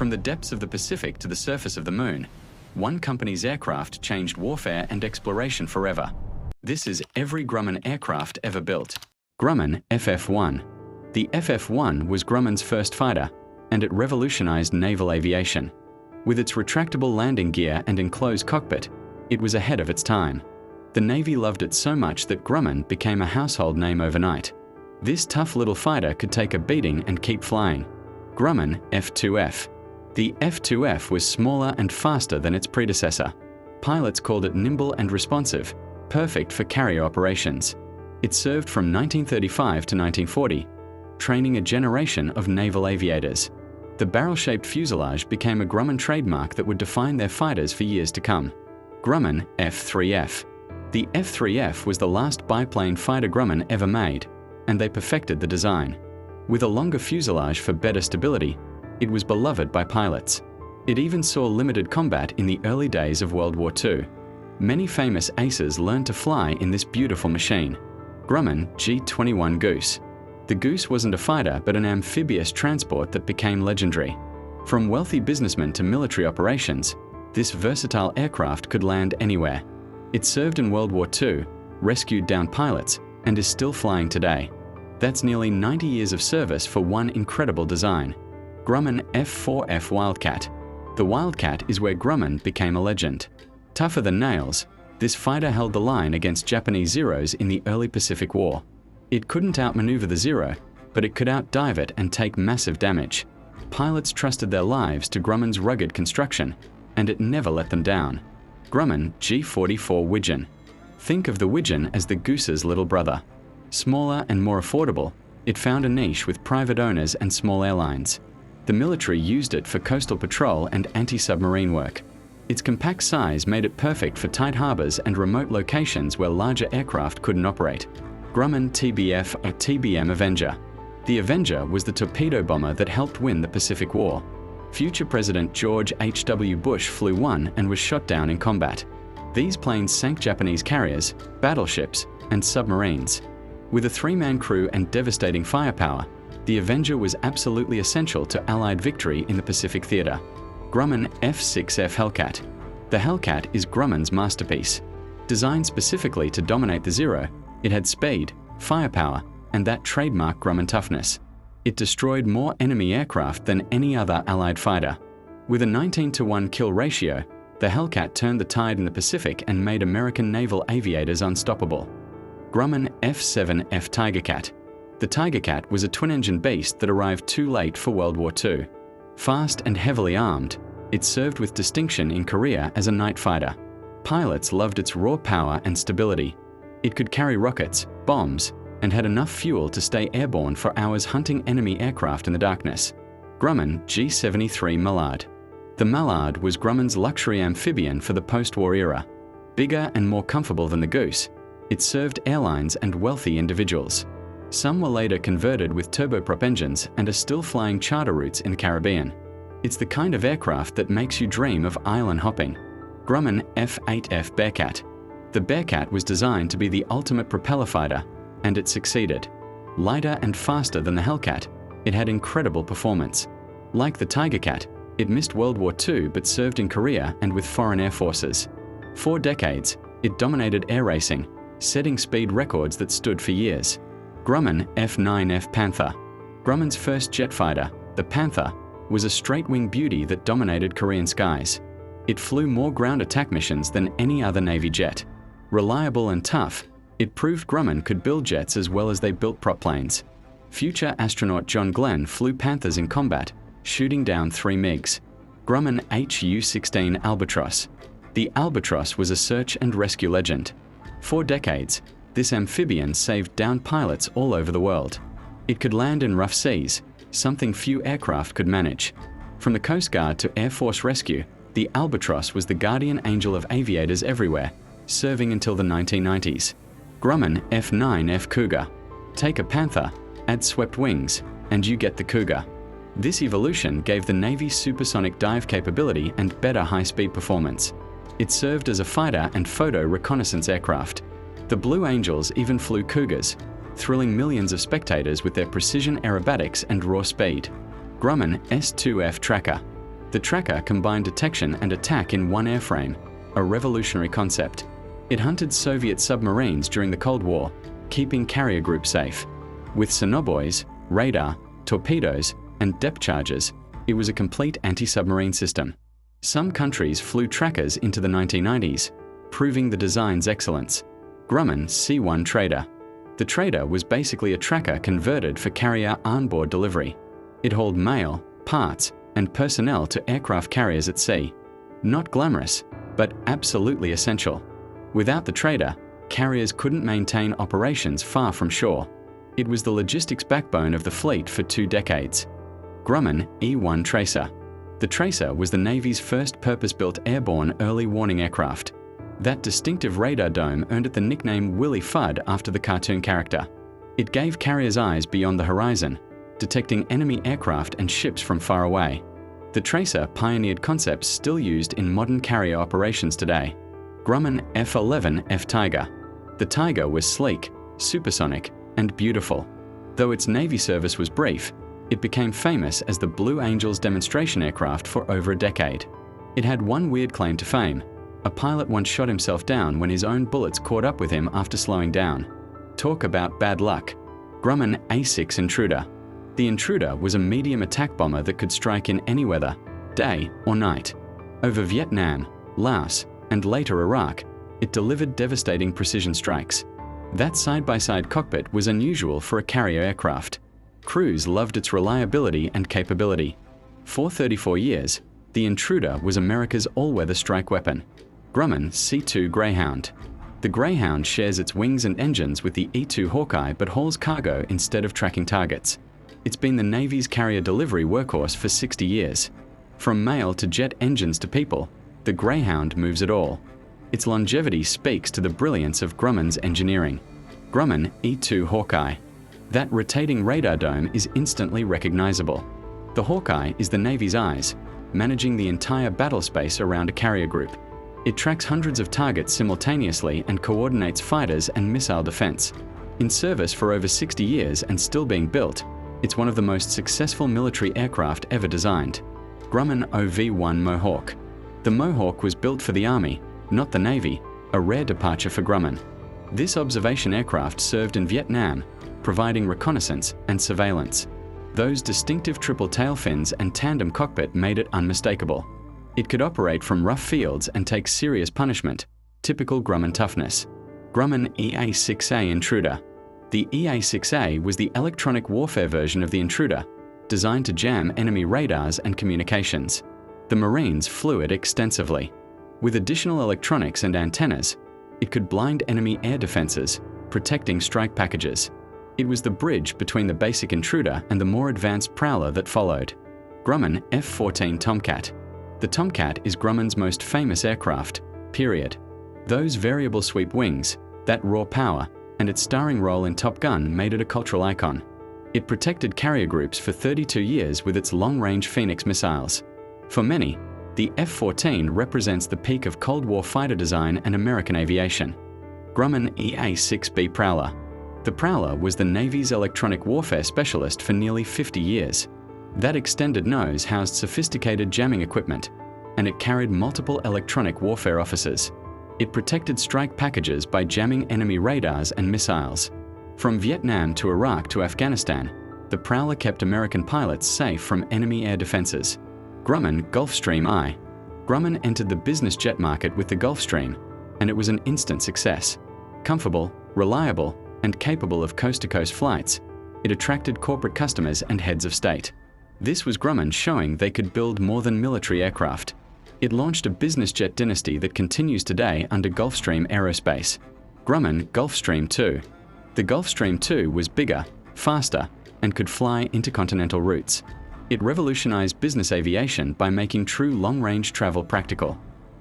From the depths of the Pacific to the surface of the Moon, one company's aircraft changed warfare and exploration forever. This is every Grumman aircraft ever built. Grumman FF-1. The FF-1 was Grumman's first fighter, and it revolutionized naval aviation. With its retractable landing gear and enclosed cockpit, it was ahead of its time. The Navy loved it so much that Grumman became a household name overnight. This tough little fighter could take a beating and keep flying. Grumman F2F. The F2F was smaller and faster than its predecessor. Pilots called it nimble and responsive, perfect for carrier operations. It served from 1935 to 1940, training a generation of naval aviators. The barrel-shaped fuselage became a Grumman trademark that would define their fighters for years to come. Grumman F3F. The F3F was the last biplane fighter Grumman ever made, and they perfected the design. With a longer fuselage for better stability, it was beloved by pilots. It even saw limited combat in the early days of World War II. Many famous aces learned to fly in this beautiful machine. Grumman G-21 Goose. The Goose wasn't a fighter but an amphibious transport that became legendary. From wealthy businessmen to military operations, this versatile aircraft could land anywhere. It served in World War II, rescued downed pilots, and is still flying today. That's nearly 90 years of service for one incredible design. Grumman F4F Wildcat. The Wildcat is where Grumman became a legend. Tougher than nails, this fighter held the line against Japanese Zeros in the early Pacific War. It couldn't outmaneuver the Zero, but it could outdive it and take massive damage. Pilots trusted their lives to Grumman's rugged construction, and it never let them down. Grumman G44 Widgeon. Think of the Widgeon as the Goose's little brother. Smaller and more affordable, it found a niche with private owners and small airlines. The military used it for coastal patrol and anti-submarine work. Its compact size made it perfect for tight harbors and remote locations where larger aircraft couldn't operate. Grumman TBF or TBF Avenger. The Avenger was the torpedo bomber that helped win the Pacific War. Future President George H.W. Bush flew one and was shot down in combat. These planes sank Japanese carriers, battleships, and submarines. With a three-man crew and devastating firepower, the Avenger was absolutely essential to Allied victory in the Pacific theater. Grumman F6F Hellcat. The Hellcat is Grumman's masterpiece. Designed specifically to dominate the Zero, it had speed, firepower, and that trademark Grumman toughness. It destroyed more enemy aircraft than any other Allied fighter. With a 19-to-1 kill ratio, the Hellcat turned the tide in the Pacific and made American naval aviators unstoppable. Grumman F7F Tigercat. The Tigercat was a twin-engine beast that arrived too late for World War II. Fast and heavily armed, it served with distinction in Korea as a night fighter. Pilots loved its raw power and stability. It could carry rockets, bombs, and had enough fuel to stay airborne for hours hunting enemy aircraft in the darkness. Grumman G73 Mallard. The Mallard was Grumman's luxury amphibian for the post-war era. Bigger and more comfortable than the Goose, it served airlines and wealthy individuals. Some were later converted with turboprop engines and are still flying charter routes in the Caribbean. It's the kind of aircraft that makes you dream of island hopping. Grumman F8F Bearcat. The Bearcat was designed to be the ultimate propeller fighter, and it succeeded. Lighter and faster than the Hellcat, it had incredible performance. Like the Tigercat, it missed World War II but served in Korea and with foreign air forces. For decades, it dominated air racing, setting speed records that stood for years. Grumman F9F Panther. Grumman's first jet fighter, the Panther, was a straight-wing beauty that dominated Korean skies. It flew more ground attack missions than any other Navy jet. Reliable and tough, it proved Grumman could build jets as well as they built prop planes. Future astronaut John Glenn flew Panthers in combat, shooting down 3 MiGs. Grumman HU-16 Albatross. The Albatross was a search and rescue legend. For decades, this amphibian saved downed pilots all over the world. It could land in rough seas, something few aircraft could manage. From the Coast Guard to Air Force rescue, the Albatross was the guardian angel of aviators everywhere, serving until the 1990s. Grumman F9F Cougar. Take a Panther, add swept wings, and you get the Cougar. This evolution gave the Navy supersonic dive capability and better high-speed performance. It served as a fighter and photo reconnaissance aircraft. The Blue Angels even flew Cougars, thrilling millions of spectators with their precision aerobatics and raw speed. Grumman S2F Tracker. The tracker combined detection and attack in one airframe, a revolutionary concept. It hunted Soviet submarines during the Cold War, keeping carrier groups safe. With sonobuoys, radar, torpedoes, and depth charges, it was a complete anti-submarine system. Some countries flew trackers into the 1990s, proving the design's excellence. Grumman C-1 Trader. The Trader was basically a tracker converted for carrier onboard delivery. It hauled mail, parts, and personnel to aircraft carriers at sea. Not glamorous, but absolutely essential. Without the Trader, carriers couldn't maintain operations far from shore. It was the logistics backbone of the fleet for 2 decades. Grumman E-1 Tracer. The Tracer was the Navy's first purpose-built airborne early warning aircraft. That distinctive radar dome earned it the nickname Willy Fudd after the cartoon character. It gave carriers eyes beyond the horizon, detecting enemy aircraft and ships from far away. The Tracer pioneered concepts still used in modern carrier operations today. Grumman F-11F Tiger. The Tiger was sleek, supersonic, and beautiful. Though its Navy service was brief, it became famous as the Blue Angels demonstration aircraft for over a decade. It had one weird claim to fame. A pilot once shot himself down when his own bullets caught up with him after slowing down. Talk about bad luck. Grumman A-6 Intruder. The Intruder was a medium attack bomber that could strike in any weather, day or night. Over Vietnam, Laos, and later Iraq, it delivered devastating precision strikes. That side-by-side cockpit was unusual for a carrier aircraft. Crews loved its reliability and capability. For 34 years, the Intruder was America's all-weather strike weapon. Grumman C-2 Greyhound. The Greyhound shares its wings and engines with the E-2 Hawkeye but hauls cargo instead of tracking targets. It's been the Navy's carrier delivery workhorse for 60 years. From mail to jet engines to people, the Greyhound moves it all. Its longevity speaks to the brilliance of Grumman's engineering. Grumman E-2 Hawkeye. That rotating radar dome is instantly recognizable. The Hawkeye is the Navy's eyes, managing the entire battle space around a carrier group. It tracks hundreds of targets simultaneously and coordinates fighters and missile defense. In service for over 60 years and still being built, it's one of the most successful military aircraft ever designed. Grumman OV-1 Mohawk. The Mohawk was built for the Army, not the Navy, a rare departure for Grumman. This observation aircraft served in Vietnam, providing reconnaissance and surveillance. Those distinctive triple tail fins and tandem cockpit made it unmistakable. It could operate from rough fields and take serious punishment, typical Grumman toughness. Grumman EA-6A Intruder. The EA-6A was the electronic warfare version of the Intruder, designed to jam enemy radars and communications. The Marines flew it extensively. With additional electronics and antennas, it could blind enemy air defenses, protecting strike packages. It was the bridge between the basic Intruder and the more advanced Prowler that followed. Grumman F-14 Tomcat. The Tomcat is Grumman's most famous aircraft, period. Those variable sweep wings, that raw power, and its starring role in Top Gun made it a cultural icon. It protected carrier groups for 32 years with its long-range Phoenix missiles. For many, the F-14 represents the peak of Cold War fighter design and American aviation. Grumman EA-6B Prowler. The Prowler was the Navy's electronic warfare specialist for nearly 50 years. That extended nose housed sophisticated jamming equipment, and it carried multiple electronic warfare officers. It protected strike packages by jamming enemy radars and missiles. From Vietnam to Iraq to Afghanistan, the Prowler kept American pilots safe from enemy air defenses. Grumman Gulfstream I. Grumman entered the business jet market with the Gulfstream, and it was an instant success. Comfortable, reliable, and capable of coast-to-coast flights, it attracted corporate customers and heads of state. This was Grumman showing they could build more than military aircraft. It launched a business jet dynasty that continues today under Gulfstream Aerospace. Grumman Gulfstream II. The Gulfstream II was bigger, faster, and could fly intercontinental routes. It revolutionized business aviation by making true long-range travel practical.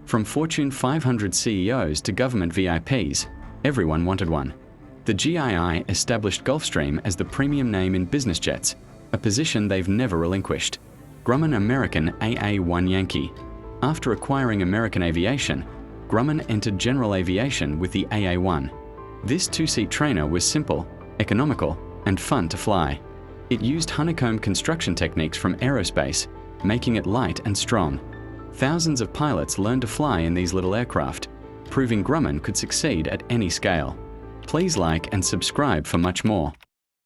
From Fortune 500 CEOs to government VIPs, everyone wanted one. The GII established Gulfstream as the premium name in business jets, a position they've never relinquished. Grumman American AA-1 Yankee. After acquiring American Aviation, Grumman entered general aviation with the AA-1. This two-seat trainer was simple, economical, and fun to fly. It used honeycomb construction techniques from aerospace making it light and strong. Thousands of pilots learned to fly in these little aircraft, proving Grumman could succeed at any scale. Please like and subscribe for much more.